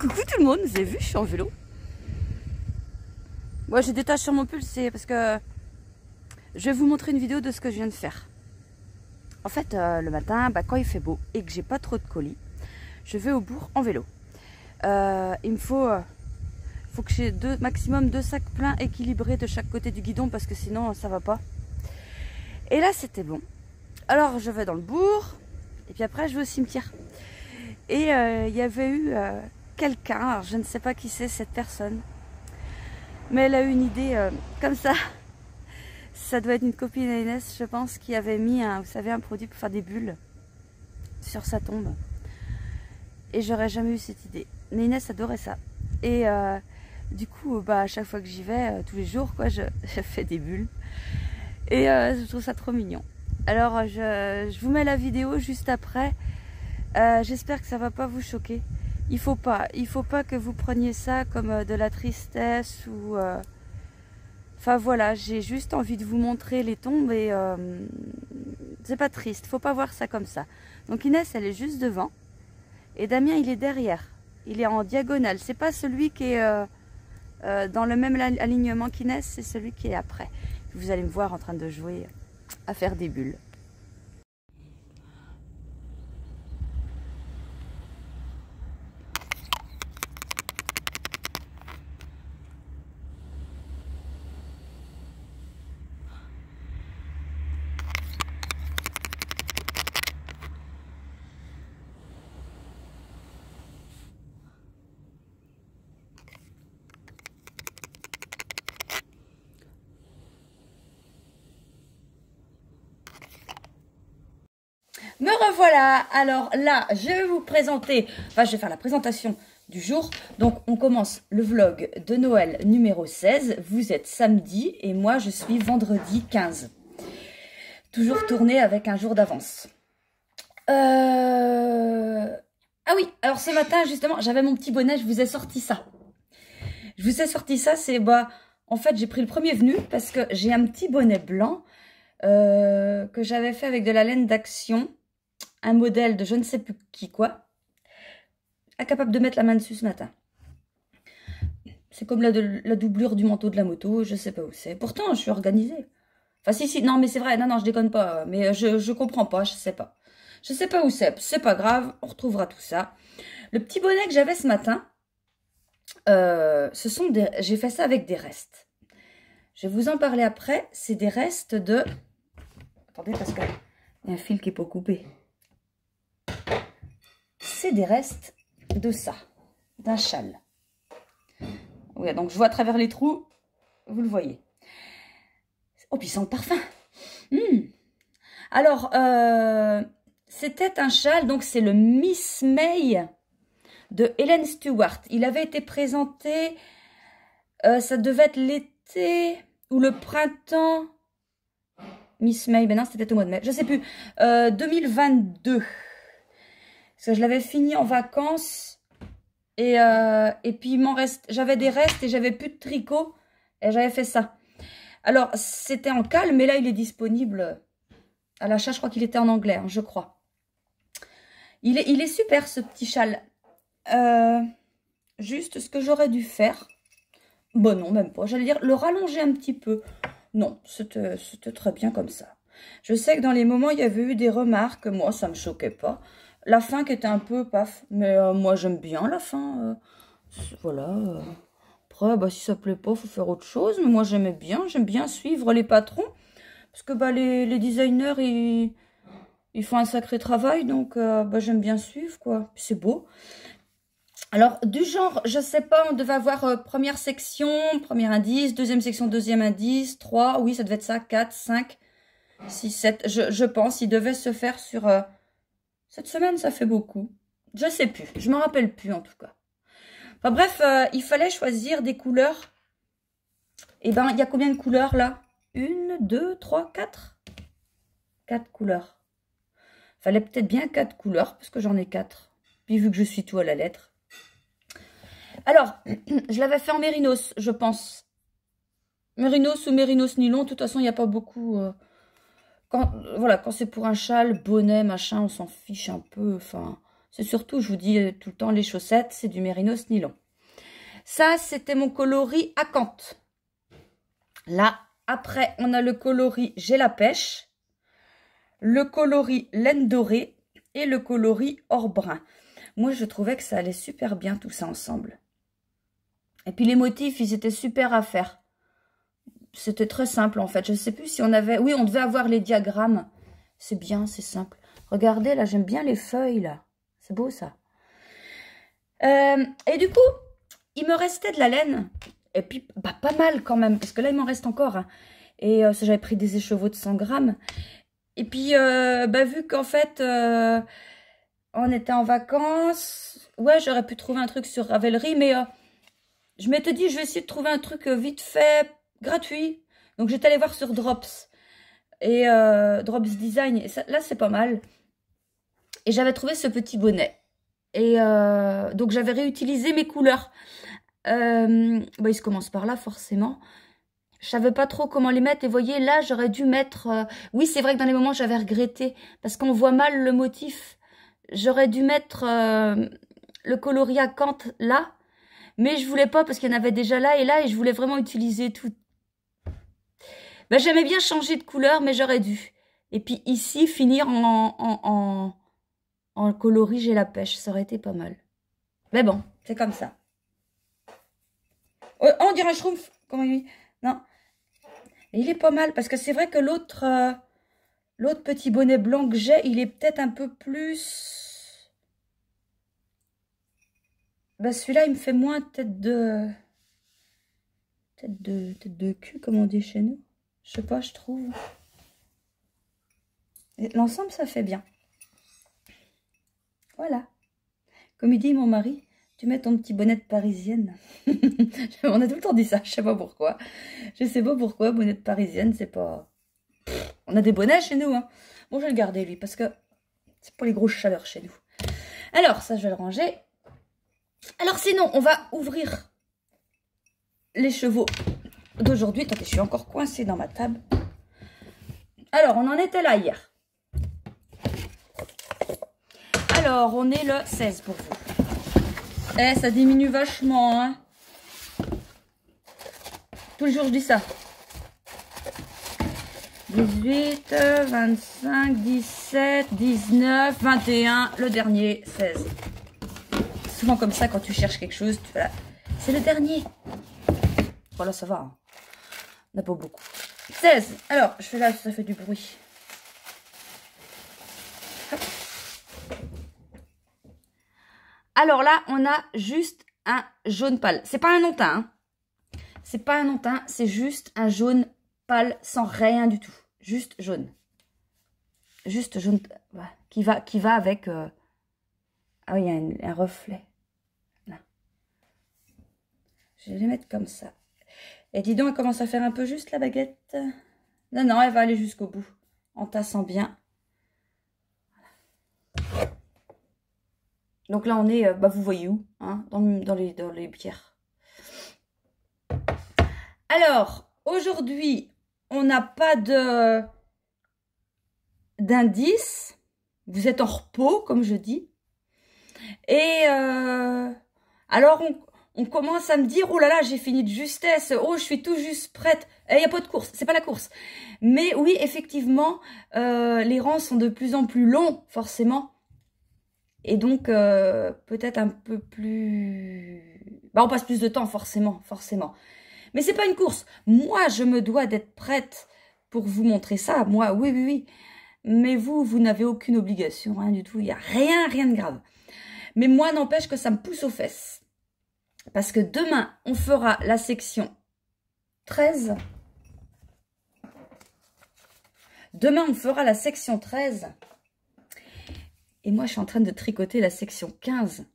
Coucou tout le monde, vous avez vu, je suis en vélo. Moi j'ai des taches sur mon pull, c'est parce que je vais vous montrer une vidéo de ce que je viens de faire. En fait, le matin, quand il fait beau et que j'ai pas trop de colis, je vais au bourg en vélo. Il me faut que j'ai maximum 2 sacs pleins équilibrés de chaque côté du guidon parce que sinon ça va pas. Et là c'était bon. Alors je vais dans le bourg et puis après je vais au cimetière. Et il y avait eu quelqu'un, alors je ne sais pas qui c'est cette personne, mais elle a eu une idée comme ça. Ça doit être une copine à Inès, je pense, qui avait mis vous savez, un produit pour faire des bulles sur sa tombe. Et j'aurais jamais eu cette idée. Mais Inès adorait ça. Et du coup, à chaque fois que j'y vais, tous les jours, quoi, je fais des bulles. Et je trouve ça trop mignon. Alors, je vous mets la vidéo juste après. J'espère que ça va pas vous choquer. Il faut pas que vous preniez ça comme de la tristesse ou... Enfin voilà, j'ai juste envie de vous montrer les tombes et c'est pas triste, faut pas voir ça comme ça. Donc Inès, elle est juste devant et Damien, il est derrière. Il est en diagonale. C'est pas celui qui est dans le même alignement qu'Inès, c'est celui qui est après. Vous allez me voir en train de jouer à faire des bulles. Me revoilà. Alors là, je vais vous présenter, je vais faire la présentation du jour. Donc, on commence le vlog de Noël numéro 16. Vous êtes samedi et moi, je suis vendredi 15. Toujours tourné avec un jour d'avance. Ah oui, alors ce matin, justement, j'avais mon petit bonnet, je vous ai sorti ça. Je vous ai sorti ça, c'est, en fait, j'ai pris le premier venu parce que j'ai un petit bonnet blanc que j'avais fait avec de la laine d'Action. Un modèle de je ne sais plus qui quoi, incapable de mettre la main dessus ce matin. C'est comme la doublure du manteau de la moto, je sais pas où c'est. Pourtant, je suis organisée. Enfin, si, non, mais c'est vrai, non, je déconne pas. Mais je comprends pas, je sais pas. Je sais pas où c'est pas grave, on retrouvera tout ça. Le petit bonnet que j'avais ce matin, j'ai fait ça avec des restes. Je vais vous en parler après. C'est des restes de... Attendez, parce qu'il y a un fil qui est pas coupé. C'est des restes de ça, d'un châle. Oui, donc je vois à travers les trous, vous le voyez. Oh, puis il sent le parfum. Alors, c'était un châle, donc c'est le Miss May de Helen Stewart. Il avait été présenté, ça devait être l'été ou le printemps. Miss May, ben non, c'était au mois de mai, je sais plus. 2022. Parce que je l'avais fini en vacances et puis il m'en reste, j'avais des restes et j'avais plus de tricot et j'avais fait ça. Alors c'était en calme, mais là il est disponible à l'achat. Je crois qu'il était en anglais, hein, je crois. Il est super ce petit châle. Juste ce que j'aurais dû faire. Bon non, même pas. J'allais dire le rallonger un petit peu. Non, c'était très bien comme ça. Je sais que dans les moments il y avait eu des remarques. Moi ça me choquait pas. La fin qui était un peu paf, mais moi j'aime bien la fin. Voilà. Après, si ça plaît pas, faut faire autre chose. Mais moi j'aime bien suivre les patrons. Parce que les designers, ils font un sacré travail. Donc j'aime bien suivre, quoi. C'est beau. Alors, du genre, je sais pas, on devait avoir première section, premier indice, deuxième section, deuxième indice, 3, oui, ça devait être ça, 4, 5, 6, 7. Je pense, il devait se faire sur... Cette semaine, ça fait beaucoup. Je sais plus. Je m'en rappelle plus, en tout cas. Enfin bref, il fallait choisir des couleurs. Et ben, il y a combien de couleurs, là? 1, 2, 3, 4. 4 couleurs. Fallait peut-être bien 4 couleurs, parce que j'en ai 4. Puis vu que je suis tout à la lettre. Alors, je l'avais fait en mérinos, je pense. Mérinos ou mérinos nylon. De toute façon, il n'y a pas beaucoup... Voilà, quand c'est pour un châle, bonnet, machin, on s'en fiche un peu. Enfin, C'est surtout, je vous dis tout le temps, les chaussettes, c'est du mérinos nylon. Ça, c'était mon coloris acanthe. Là, après, on a le coloris j'ai la pêche, le coloris laine dorée et le coloris or brun. Moi, je trouvais que ça allait super bien tout ça ensemble. Et puis les motifs, ils étaient super à faire. C'était très simple en fait. Je ne sais plus si on avait... Oui, on devait avoir les diagrammes. C'est bien, c'est simple. Regardez, là, j'aime bien les feuilles, là. C'est beau, ça. Et du coup, il me restait de la laine. Et puis, bah, pas mal quand même. Parce que là, il m'en reste encore. Hein. Et j'avais pris des écheveaux de 100 grammes. Et puis, bah, vu qu'en fait, on était en vacances... Ouais, j'aurais pu trouver un truc sur Ravelry, mais je m'étais dit, je vais essayer de trouver un truc vite fait, gratuit. Donc, j'étais allée voir sur Drops. Et Drops Design. Et ça, là, c'est pas mal. Et j'avais trouvé ce petit bonnet. Et donc, j'avais réutilisé mes couleurs. Bah, il se commence par là, forcément. Je savais pas trop comment les mettre. Et vous voyez, là, j'aurais dû mettre... Oui, c'est vrai que dans les moments, j'avais regretté. Parce qu'on voit mal le motif. J'aurais dû mettre le coloris acanthe là. Mais je voulais pas parce qu'il y en avait déjà là et là. Et je voulais vraiment utiliser tout. Ben, j'aimais bien changer de couleur, mais j'aurais dû. Et puis ici, finir en coloris j'ai la pêche. Ça aurait été pas mal. Mais bon, c'est comme ça. Oh, on dirait un schtroumpf. Comment il dit? Non. Il est pas mal parce que c'est vrai que l'autre petit bonnet blanc que j'ai, il est peut-être un peu plus... Ben, celui-là, il me fait moins tête de cul, comme on dit chez nous. Je sais pas, je trouve. L'ensemble, ça fait bien. Voilà. Comme il dit mon mari, tu mets ton petit bonnet de parisienne. On a tout le temps dit ça, je sais pas pourquoi. Je sais pas pourquoi, bonnet de parisienne, c'est pas... On a des bonnets chez nous, hein. Bon, je vais le garder, lui, parce que c'est pas les grosses chaleurs chez nous. Alors, ça, je vais le ranger. Alors, sinon, on va ouvrir les chevaux d'aujourd'hui. Attendez, je suis encore coincée dans ma table. Alors, on en était là hier. Alors, on est le 16 pour vous. Eh, ça diminue vachement, hein. Tous les jours, je dis ça. 18, 25, 17, 19, 21, le dernier, 16. Souvent comme ça, quand tu cherches quelque chose, tu voilà. C'est le dernier. Voilà, ça va. Hein. On n'a pas beaucoup. 16. Alors, je fais là, ça fait du bruit. Hop. Alors là, on a juste un jaune pâle. C'est pas un non teint. Hein. C'est pas un non teint, c'est juste un jaune pâle sans rien du tout. Juste jaune. Juste jaune voilà, qui va avec... Ah oui, il y a un reflet. Là. Je vais les mettre comme ça. Et dis donc, elle commence à faire un peu juste la baguette. Non, non, elle va aller jusqu'au bout. En tassant bien. Donc là, on est, bah, vous voyez où, hein, dans les bières. Alors, aujourd'hui, on n'a pas d'indice. Vous êtes en repos, comme je dis. Et alors, on commence à me dire, oh là là, j'ai fini de justesse. Oh, je suis tout juste prête. Il n'y a pas de course, c'est pas la course. Mais oui, effectivement, les rangs sont de plus en plus longs, forcément. Et donc, peut-être un peu plus... Bah, on passe plus de temps, forcément. Mais c'est pas une course. Moi, je me dois d'être prête pour vous montrer ça. Moi, oui. Mais vous n'avez aucune obligation, rien du tout. Il n'y a rien de grave. Mais moi, n'empêche que ça me pousse aux fesses. Parce que demain, on fera la section 13. Demain, on fera la section 13. Et moi, je suis en train de tricoter la section 15.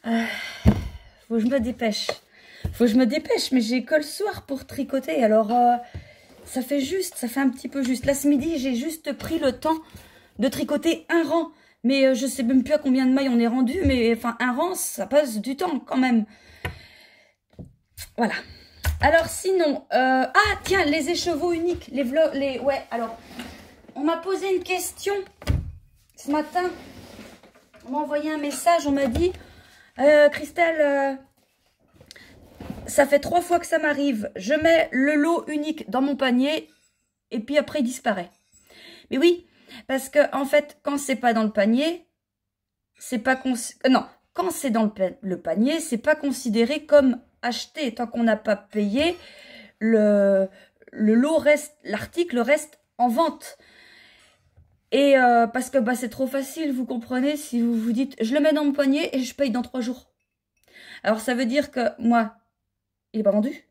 Faut que je me dépêche. Mais j'ai que le soir pour tricoter. Alors, ça fait un petit peu juste. Là, ce midi, j'ai juste pris le temps de tricoter un rang. Mais je sais même plus à combien de mailles on est rendu. Mais enfin, un rang, ça passe du temps quand même. Voilà. Alors, sinon... ah, tiens, les écheveaux uniques. Ouais, alors... On m'a posé une question ce matin, on m'a envoyé un message, on m'a dit Christelle, ça fait 3 fois que ça m'arrive. Je mets le lot unique dans mon panier et puis après il disparaît. Mais oui, parce que en fait, quand c'est pas dans le panier, c'est pas non, quand c'est dans le panier, c'est pas considéré comme acheté tant qu'on n'a pas payé. Le lot reste, l'article reste en vente. Et parce que bah, c'est trop facile, vous comprenez, si vous vous dites, je le mets dans mon panier et je paye dans 3 jours. Alors ça veut dire que moi, il n'est pas vendu.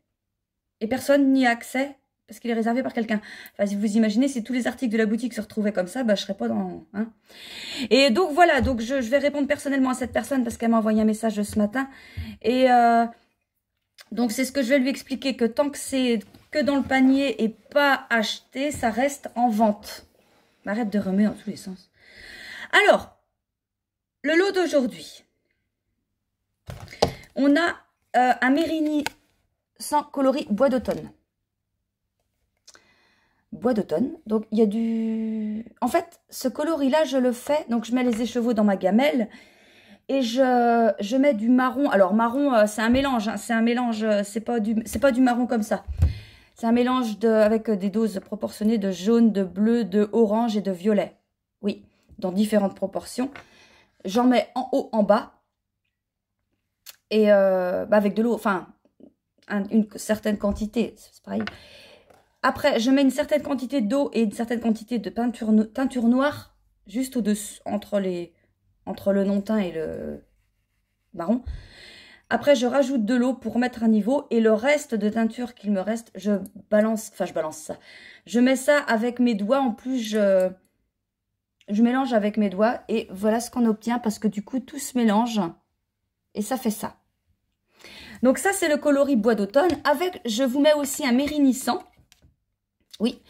Et personne n'y a accès parce qu'il est réservé par quelqu'un. Enfin, si vous imaginez, si tous les articles de la boutique se retrouvaient comme ça, bah, je ne serais pas dans... Hein. Et donc voilà, donc je vais répondre personnellement à cette personne parce qu'elle m'a envoyé un message ce matin. Et donc c'est ce que je vais lui expliquer, que tant que c'est que dans le panier et pas acheté, ça reste en vente. Arrête de remuer dans tous les sens. Alors, le lot d'aujourd'hui. On a un Mérini sans coloris bois d'automne. Bois d'automne. Donc, il y a du... En fait, ce coloris-là, je le fais. Donc, je mets les écheveaux dans ma gamelle. Et je mets du marron. Alors, marron, c'est un mélange. Hein, c'est un mélange. C'est pas du marron comme ça. C'est un mélange avec des doses proportionnées de jaune, de bleu, de orange et de violet. Oui, dans différentes proportions. J'en mets en haut, en bas. Et bah avec de l'eau, enfin, une certaine quantité, c'est pareil. Après, je mets une certaine quantité d'eau et une certaine quantité de teinture noire, juste au-dessus, entre le non-teint et le marron. Après, je rajoute de l'eau pour mettre un niveau. Et le reste de teinture qu'il me reste, je balance ça. Je mets ça avec mes doigts. En plus, je mélange avec mes doigts. Et voilà ce qu'on obtient parce que du coup, tout se mélange. Et ça fait ça. Donc ça, c'est le coloris bois d'automne. Avec, je vous mets aussi un mérignisant. Oui,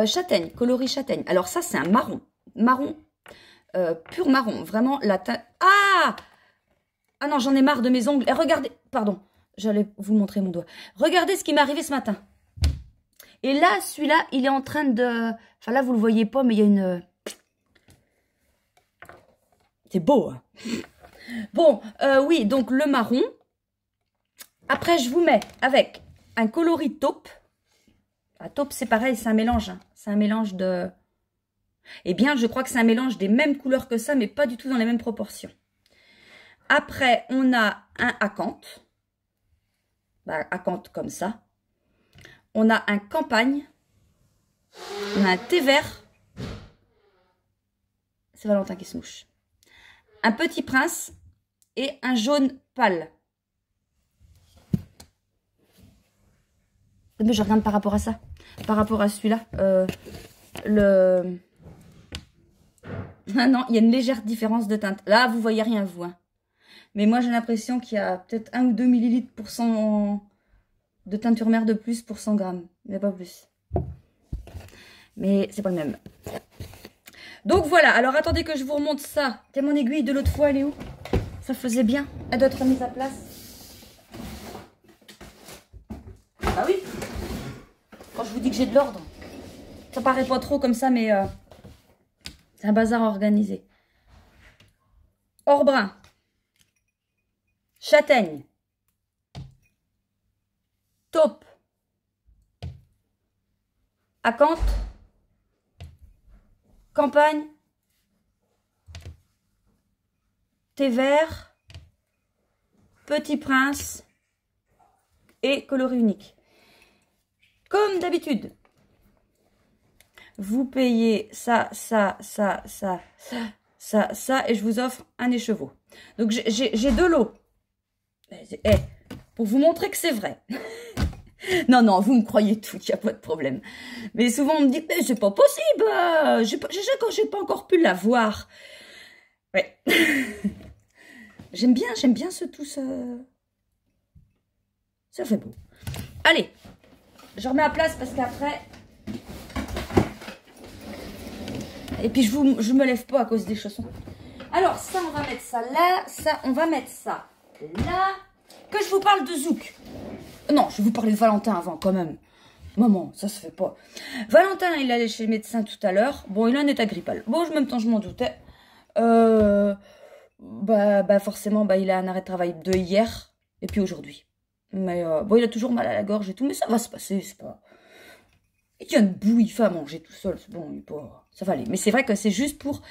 châtaigne, coloris châtaigne. Alors ça, c'est un marron. Marron, pur marron. Vraiment, la teinte... Ah non, j'en ai marre de mes ongles. Et regardez, pardon, j'allais vous montrer mon doigt. Regardez ce qui m'est arrivé ce matin. Et là, celui-là, il est en train de... Enfin là, vous le voyez pas, mais il y a une... C'est beau, hein. Bon, oui, donc le marron. Après, je vous mets avec un coloris taupe. La taupe, c'est pareil, c'est un mélange. Hein. C'est un mélange de... Eh bien, je crois que c'est un mélange des mêmes couleurs que ça, mais pas du tout dans les mêmes proportions. Après, on a un acanthe. Bah, acanthe comme ça. On a un campagne. On a un thé vert. C'est Valentin qui se mouche. Un petit prince et un jaune pâle. Mais je regarde par rapport à ça. Par rapport à celui-là. Ah non, il y a une légère différence de teinte. Là, vous voyez rien, vous. Hein. Mais moi, j'ai l'impression qu'il y a peut-être 1 ou 2 millilitres pour 100 de teinture mère de plus pour 100 grammes. Mais pas plus. Mais c'est pas le même. Donc voilà. Alors, attendez que je vous remonte ça. Tiens, mon aiguille de l'autre fois, elle est où? Ça faisait bien. Elle doit être remise à place. Ah oui. Quand je vous dis que j'ai de l'ordre. Ça paraît pas trop comme ça, mais c'est un bazar organisé. Or brun. Châtaigne, taupe, acanthe, campagne, thé vert, petit prince et coloris unique. Comme d'habitude, vous payez ça, et je vous offre un écheveau. Donc j'ai 2 lots. Pour vous montrer que c'est vrai. Non, vous me croyez tout, il n'y a pas de problème. Mais souvent, on me dit, mais c'est pas possible, j'ai pas encore pu l'avoir. Ouais. J'aime bien ce tout, ça fait beau. Allez, je remets à place parce qu'après... Et puis, je me lève pas à cause des chaussons. Alors, ça, on va mettre ça là, ça, on va mettre ça là. Que je vous parle de Zouk. Non, je vais vous parler de Valentin avant quand même. Maman, ça se fait pas. Valentin, il allait chez le médecin tout à l'heure. Bon, il a un état grippal. Bon, en même temps, je m'en doutais. Forcément, il a un arrêt de travail de hier et puis aujourd'hui. Mais bon, il a toujours mal à la gorge et tout, mais ça va se passer, c'est pas... Il tient debout, il fait à manger tout seul, c'est bon, ça va aller. Mais c'est vrai que c'est juste pour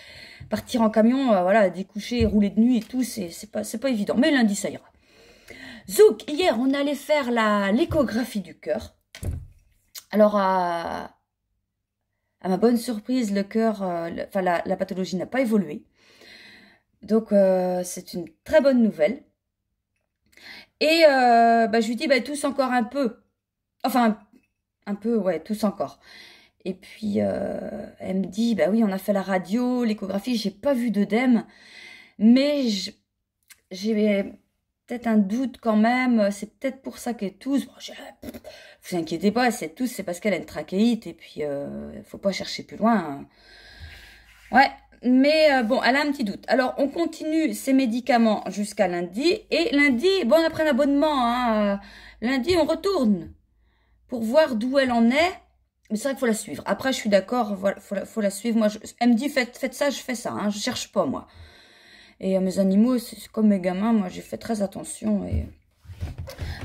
partir en camion, voilà, découcher, rouler de nuit et tout, c'est pas évident. Mais lundi, ça ira. Zouk, hier, on allait faire l'échographie du cœur. Alors, à ma bonne surprise, le cœur, la pathologie n'a pas évolué. Donc, c'est une très bonne nouvelle. Et je lui dis, tousse encore un peu. Enfin, un peu, ouais, tousse encore. Et puis, elle me dit, oui, on a fait la radio, l'échographie, j'ai pas vu d'œdème. Mais j'ai peut-être un doute quand même. C'est peut-être pour ça qu'elle tousse. Bon, vous inquiétez pas, c'est tousse, c'est parce qu'elle a une trachéite. Et puis, faut pas chercher plus loin. Hein. Ouais. Mais bon, elle a un petit doute. Alors, on continue ces médicaments jusqu'à lundi. Et lundi, bon, on a pris un abonnement. Hein. Lundi, on retourne pour voir d'où elle en est. Mais c'est vrai qu'il faut la suivre. Après, je suis d'accord, voilà, faut la suivre. Moi, elle me dit, faites ça, je fais ça. Hein. Je cherche pas, moi. Et mes animaux, c'est comme mes gamins. Moi, j'ai fait très attention. Et...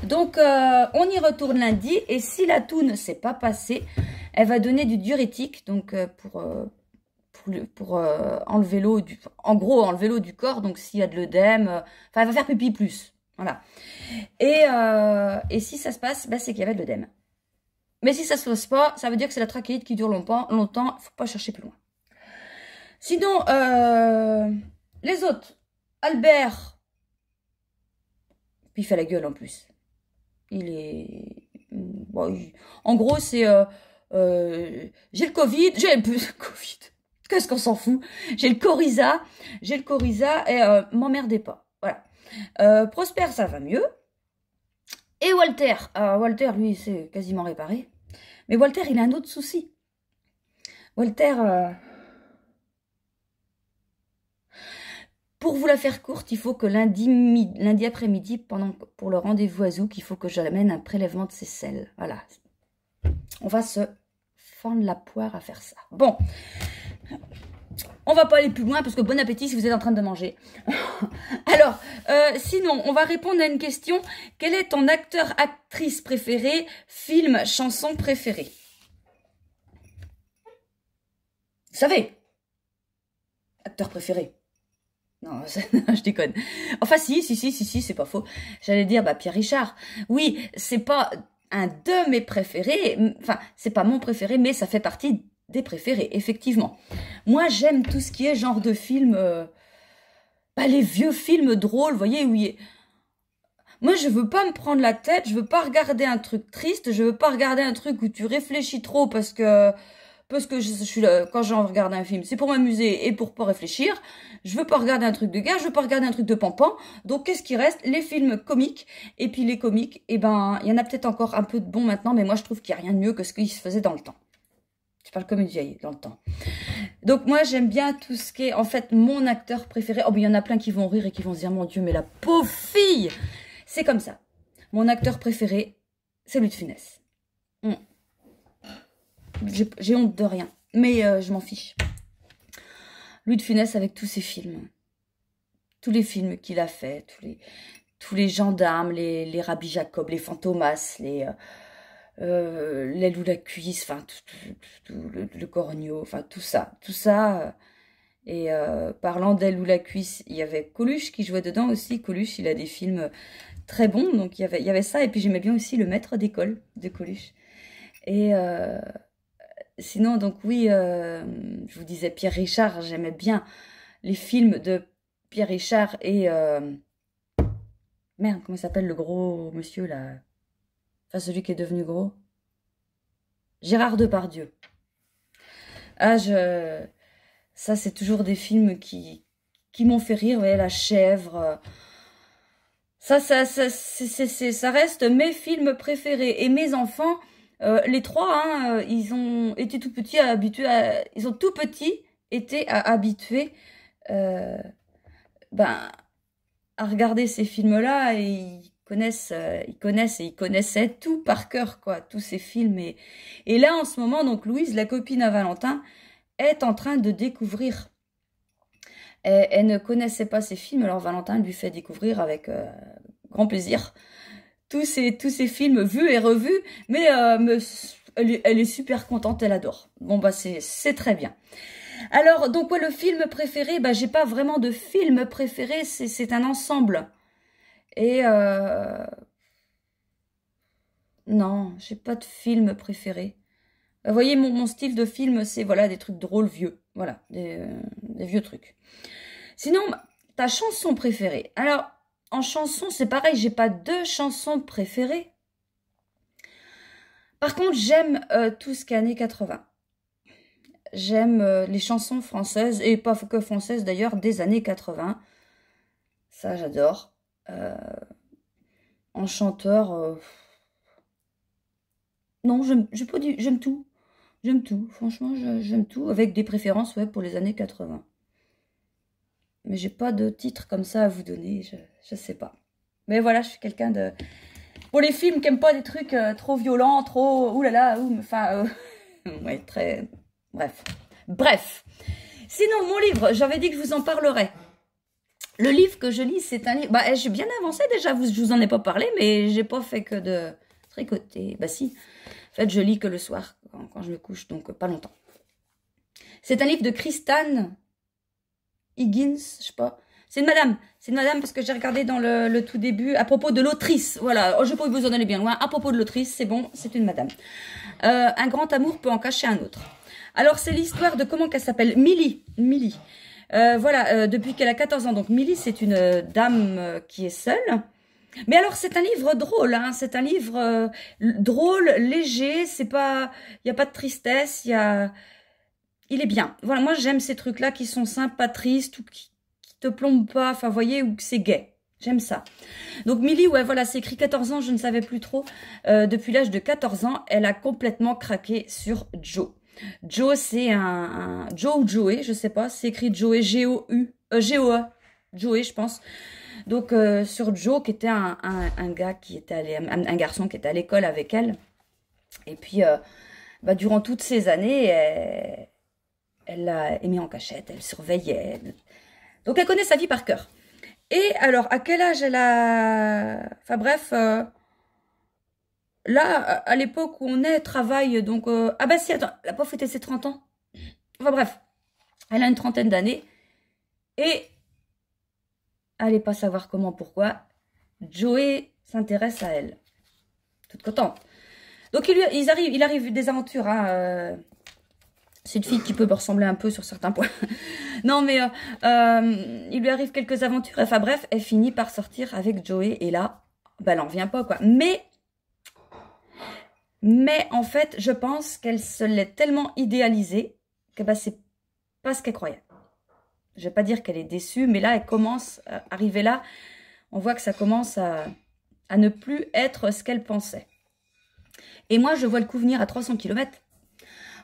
Donc, on y retourne lundi. Et si la toux ne s'est pas passée, elle va donner du diurétique. Donc, pour enlever l'eau enlever l'eau du corps. Donc s'il y a de l'œdème, elle va faire pipi plus, voilà. Et si ça se passe, c'est qu'il y avait de l'œdème. Mais si ça se passe pas, ça veut dire que c'est la trachéite qui dure longtemps, faut pas chercher plus loin. Sinon, les autres, Albert, puis il fait la gueule en plus. Il est, en gros c'est j'ai le Covid, j'ai le Covid. Qu'est-ce qu'on s'en fout? J'ai le Coryza et m'emmerdez pas. Voilà. Prosper, ça va mieux. Et Walter, Walter, lui, c'est quasiment réparé. Mais Walter, il a un autre souci. Walter, pour vous la faire courte, il faut que lundi après-midi, pour le rendez-vous à Zouk, il faut que j'amène un prélèvement de ses selles. Voilà. On va se fendre la poire à faire ça. Bon. On va pas aller plus loin parce que bon appétit si vous êtes en train de manger. Alors, sinon, on va répondre à une question. Quel est ton acteur, actrice préféré, film, chanson préférée? Vous savez? Acteur préféré. Non, je déconne. Enfin, si, c'est pas faux. J'allais dire, Pierre Richard. Oui, c'est pas un de mes préférés. Enfin, c'est pas mon préféré, mais ça fait partie des préférés, effectivement. Moi, j'aime tout ce qui est genre de film, les vieux films drôles, vous voyez, oui. Moi, je veux pas me prendre la tête, je veux pas regarder un truc triste, je veux pas regarder un truc où tu réfléchis trop parce que je suis là, quand je regarde un film, c'est pour m'amuser et pour pas réfléchir. Je veux pas regarder un truc de gars, je veux pas regarder un truc de pampan. Donc, qu'est-ce qui reste? Les films comiques. Et puis, les comiques, il y en a peut-être encore un peu de bons maintenant, mais moi, je trouve qu'il n'y a rien de mieux que ce qui se faisait dans le temps. Je parle comme une vieille, dans le temps. Donc, moi, j'aime bien tout ce qui est, en fait, mon acteur préféré. Oh, il y en a plein qui vont rire et qui vont se dire, mon Dieu, mais la pauvre fille! C'est comme ça. Mon acteur préféré, c'est Louis de Funès. J'ai honte de rien, mais je m'en fiche. Louis de Funès avec tous ses films. Tous les films qu'il a fait, tous les gendarmes, les Rabbi Jacob, les Fantomas, l'aile ou la cuisse, enfin, le corneau, enfin, tout ça. Et parlant d'aile ou la cuisse, il y avait Coluche qui jouait dedans aussi. Coluche, il a des films très bons, donc il y avait ça. Et puis j'aimais bien aussi Le Maître d'école de Coluche. Et sinon, donc oui, je vous disais Pierre Richard, j'aimais bien les films de Pierre Richard et... merde, comment il s'appelle le gros monsieur là? Enfin, celui qui est devenu gros. Gérard Depardieu. Ah, ça, c'est toujours des films qui m'ont fait rire. Vous voyez, La Chèvre. Ça reste mes films préférés. Et mes enfants, les trois, hein, ils ont été tout petits ils ont tout petits été habitués à regarder ces films-là et ils connaissaient tout par cœur, quoi, tous ces films. Et là, en ce moment, donc Louise, la copine à Valentin, est en train de découvrir Elle ne connaissait pas ces films, alors Valentin lui fait découvrir avec grand plaisir tous ces films vus et revus, mais elle est super contente, elle adore. Bon, bah c'est très bien. Alors, donc, ouais, le film préféré, bah, j'ai pas vraiment de film préféré, c'est un ensemble. Et, non, j'ai pas de film préféré. Vous voyez, mon style de film, c'est, voilà, des trucs drôles vieux. Voilà, des vieux trucs. Sinon, ta chanson préférée. Alors, en chanson, c'est pareil, j'ai pas de chanson préférée. Par contre, j'aime tout ce qui est années 80. J'aime les chansons françaises, et pas que françaises d'ailleurs, des années 80. Ça, j'adore. En chanteur, non, j'aime tout. J'aime tout. Franchement, j'aime tout, avec des préférences, ouais, pour les années 80. Mais j'ai pas de titre comme ça à vous donner, je sais pas. Mais voilà, je suis quelqu'un de... Pour les films qui n'aiment pas des trucs trop violents, trop... Oulala, enfin... ouais, très... Bref. Bref. Sinon, mon livre, j'avais dit que je vous en parlerais. Le livre que je lis, c'est un livre... Bah, j'ai bien avancé déjà, je vous en ai pas parlé, mais j'ai pas fait que de tricoter. Bah si. En fait, je lis que le soir, quand je me couche, donc pas longtemps. C'est un livre de Christine Higgins, je sais pas. C'est une madame parce que j'ai regardé dans le tout début à propos de l'autrice. Voilà, je ne vais pas vous en aller bien loin. À propos de l'autrice, c'est bon, c'est une madame. Un grand amour peut en cacher un autre. Alors, c'est l'histoire de comment qu'elle s'appelle, Millie. Voilà, depuis qu'elle a 14 ans. Donc, Millie, c'est une dame qui est seule. Mais alors, c'est un livre drôle, hein. C'est un livre drôle, léger. C'est pas, il n'y a pas de tristesse. Il est bien. Voilà, moi, j'aime ces trucs-là qui sont simples, pas tristes, ou qui te plombe pas, enfin, vous voyez, ou que c'est gai. J'aime ça. Donc, Millie, ouais, voilà, c'est écrit 14 ans, je ne savais plus trop. Depuis l'âge de 14 ans, elle a complètement craqué sur Joe. Joe, c'est un Joe ou Joey, je sais pas, c'est écrit Joey, G-O-U, G-O-E, Joey, je pense. Donc, sur Joe, qui était un gars qui était allé, un garçon qui était à l'école avec elle. Et puis, bah, durant toutes ces années, elle l'a aimé en cachette, elle surveillait. Donc, elle connaît sa vie par cœur. Et alors, à quel âge elle a... Enfin bref, là, à l'époque où on est, travaille, donc... Ah bah si, attends, elle n'a pas fêté ses 30 ans. Enfin bref, elle a une trentaine d'années. Et, allez pas savoir comment, pourquoi, Joey s'intéresse à elle. Toute contente. Donc, il arrive des aventures, hein, c'est une fille qui peut me ressembler un peu sur certains points. Non, mais il lui arrive quelques aventures. Enfin bref, elle finit par sortir avec Joey. Et là, bah, elle n'en revient pas, quoi. Mais en fait, je pense qu'elle se l'est tellement idéalisée que bah, c'est pas ce qu'elle croyait. Je vais pas dire qu'elle est déçue, mais là, elle commence à arriver là. On voit que ça commence à ne plus être ce qu'elle pensait. Et moi, je vois le coup venir à 300 km.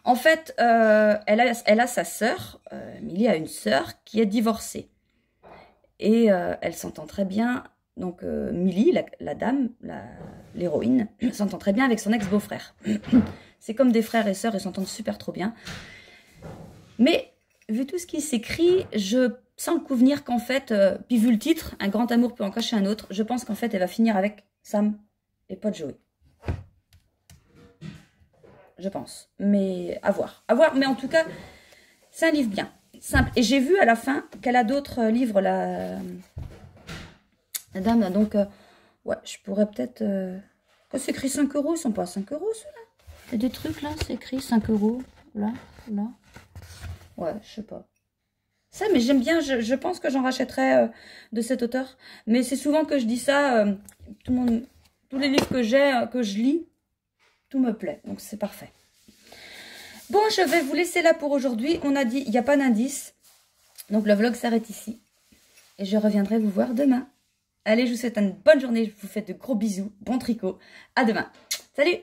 En fait, elle a sa sœur, Millie a une sœur qui est divorcée. Et elle s'entend très bien, donc Millie, la dame, l'héroïne, s'entend très bien avec son ex-beau-frère. C'est comme des frères et sœurs, ils s'entendent super trop bien. Mais, vu tout ce qui s'écrit, je sens le coup venir qu'en fait, puis vu le titre, un grand amour peut en cacher un autre, je pense qu'en fait, elle va finir avec Sam et pas Joey. Je pense. Mais à voir. À voir, mais en tout cas, c'est un livre bien. Simple. Et j'ai vu à la fin qu'elle a d'autres livres, la dame. Donc, ouais, je pourrais peut-être... c'est écrit 5 €, ils sont pas à 5 € ceux-là. Il y a des trucs là, c'est écrit 5 €. Là. Ouais, je sais pas. Ça, mais j'aime bien, je pense que j'en rachèterai de cet auteur. Mais c'est souvent que je dis ça, tous les livres que j'ai, que je lis, tout me plaît, donc c'est parfait. Bon, je vais vous laisser là pour aujourd'hui. On a dit, il n'y a pas d'indice. Donc le vlog s'arrête ici. Et je reviendrai vous voir demain. Allez, je vous souhaite une bonne journée. Je vous fais de gros bisous. Bon tricot. À demain. Salut!